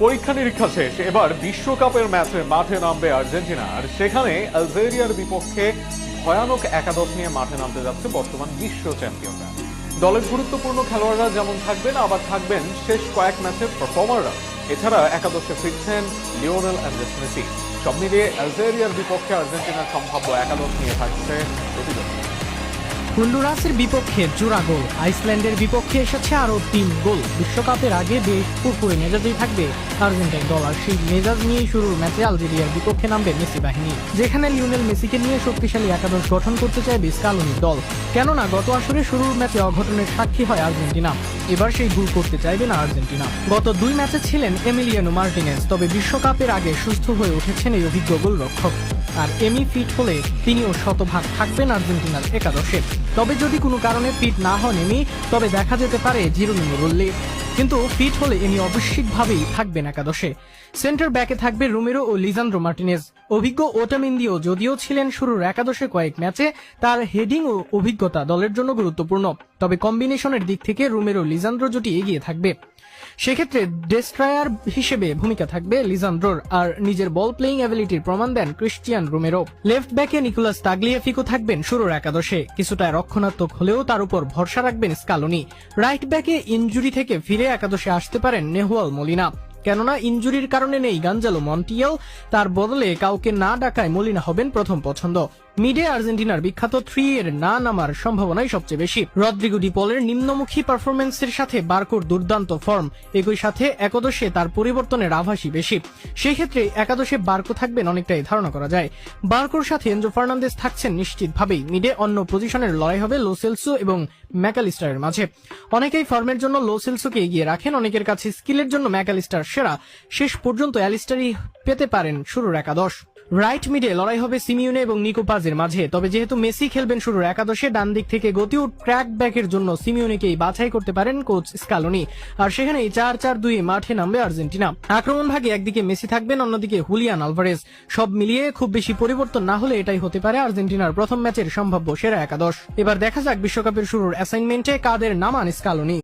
পরীক্ষা নিরীক্ষা শেষ, এবার বিশ্বকাপের ম্যাচে মাঠে নামবে আর্জেন্টিনা। আর সেখানে আলজেরিয়ার বিপক্ষে ভয়ানক একাদশ নিয়ে মাঠে নামতে যাচ্ছে বর্তমান বিশ্ব চ্যাম্পিয়নরা। দলের গুরুত্বপূর্ণ খেলোয়াড়রা যেমন থাকবেন, আবার থাকবেন শেষ কয়েক ম্যাচের পারফর্মাররা। এছাড়া একাদশে ফিরছেন লিওনেল অ্যান্ড্রেস মেসি। সব মিলিয়ে আলজেরিয়ার বিপক্ষে আর্জেন্টিনার সম্ভাব্য একাদশ নিয়ে থাকছে প্রতিবেদন। হন্ডুরাসের বিপক্ষে জোড়া গোল, আইসল্যান্ডের বিপক্ষে এসেছে আরও 3 গোল। বিশ্বকাপের আগে বেশ ফুরফুরে মেজাজেই থাকবে আর্জেন্টাইন দল। আর সেই মেজাজ নিয়েই শুরুর ম্যাচে আলজেরিয়ার বিপক্ষে নামবে মেসি বাহিনী, যেখানে লিওনেল মেসিকে নিয়ে শক্তিশালী একাদশ গঠন করতে চাইবে স্কালোনির দল। কেননা গত আসরে শুরুর ম্যাচে অঘটনের সাক্ষী হয় আর্জেন্টিনা, এবার সেই ভুল করতে চাইবে না আর্জেন্টিনা। গত 2 ম্যাচে ছিলেন এমিলিয়ানো মার্টিনেজ, তবে বিশ্বকাপের আগে সুস্থ হয়ে উঠেছেন এই অভিজ্ঞ গোলরক্ষক। আর এমি ফিট হলে তিনিও শতভাগ থাকবেন আর্জেন্টিনার একাদশে। তবে যদি কোনো কারণে ফিট না হন এমি, তবে দেখা যেতে পারে জিরোনিমো রোল্লে। কিন্তু ফিট হলে এমি অবশ্যইভাবেই থাকবেন একাদশে। সেন্টার ব্যাকে থাকবে রোমেরো ও লিজান্দ্রো মার্টিনেজ। অভিজ্ঞ ওটামেন্দিও যদিও ছিলেন শুরুর একাদশে কয়েক ম্যাচে, তার হেডিং ও অভিজ্ঞতা দলের জন্য গুরুত্বপূর্ণ। তবে কম্বিনেশনের দিক থেকে রোমেরো লিজান্দ্রো জুটি এগিয়ে থাকবে। সেক্ষেত্রে ডেস্ট্রয়ার হিসেবে ভূমিকা থাকবে লিজান্দ্রোর, আর নিজের বল প্লেইং অ্যাবিলিটির প্রমাণ দেন ক্রিস্টিয়ান রোমেরো। লেফট ব্যাকে নিকোলাস তাগলিয়াফিকো থাকবেন শুরুর একাদশে, কিছুটা রক্ষণাত্মক হলেও তার উপর ভরসা রাখবেন স্কালোনি। রাইট ব্যাকে ইনজুরি থেকে ফিরে একাদশে আসতে পারেন নেহুয়াল মলিনা, কেননা ইনজুরির কারণে নেই গাঞ্জালো মন্টিয়েল। তার বদলে কাউকে না ডাকায় মলিনা হবেন প্রথম পছন্দ। মিডে আর্জেন্টিনার বিখ্যাত 3 এর না নামার সম্ভাবনাই সবচেয়ে বেশি। রদ্রিগো ডি পলের নিম্নমুখী পারফরমেন্সের সাথে বার্কোর দুর্দান্ত ফর্ম, একই সাথে একাদশে তার পরিবর্তনের আভাসই বেশি। সেই ক্ষেত্রে একাদশে বার্কো থাকবেন অনেকটাই ধারণা করা যায়। বার্কোর সাথে এনজো ফার্নান্দেজ থাকছেন নিশ্চিতভাবেই। মিডে অন্য পজিশনের লড়াই হবে লো সেলসো এবং ম্যাকালিস্টারের মাঝে। অনেকেই ফর্মের জন্য লো সেলসোকে এগিয়ে রাখেন, অনেকের কাছে স্কিলের জন্য ম্যাকালিস্টার সেরা। শেষ পর্যন্ত অ্যালিস্টারই পেতে পারেন শুরুর একাদশ। রাইট মিডে লড়াই হবে সিমিউনে এবং নিকো পাজের মাঝে। তবে যেহেতু মেসি খেলবেন শুরুর একাদশে, ডান দিক থেকে গতি ও ট্র্যাক ব্যাকের জন্য সিমিউনেকেই বাছাই করতে পারেন কোচ স্কালোনি। আর সেখানে 4-4-2 মাঠে নামবে আর্জেন্টিনা। আক্রমণ ভাগে একদিকে মেসি থাকবেন, অন্যদিকে হুলিয়ান আলভারেজ। সব মিলিয়ে খুব বেশি পরিবর্তন না হলে এটাই হতে পারে আর্জেন্টিনার প্রথম ম্যাচের সম্ভাব্য সেরা একাদশ। এবার দেখা যাক বিশ্বকাপের শুরুর অ্যাসাইনমেন্টে কাদের নামান স্কালোনি।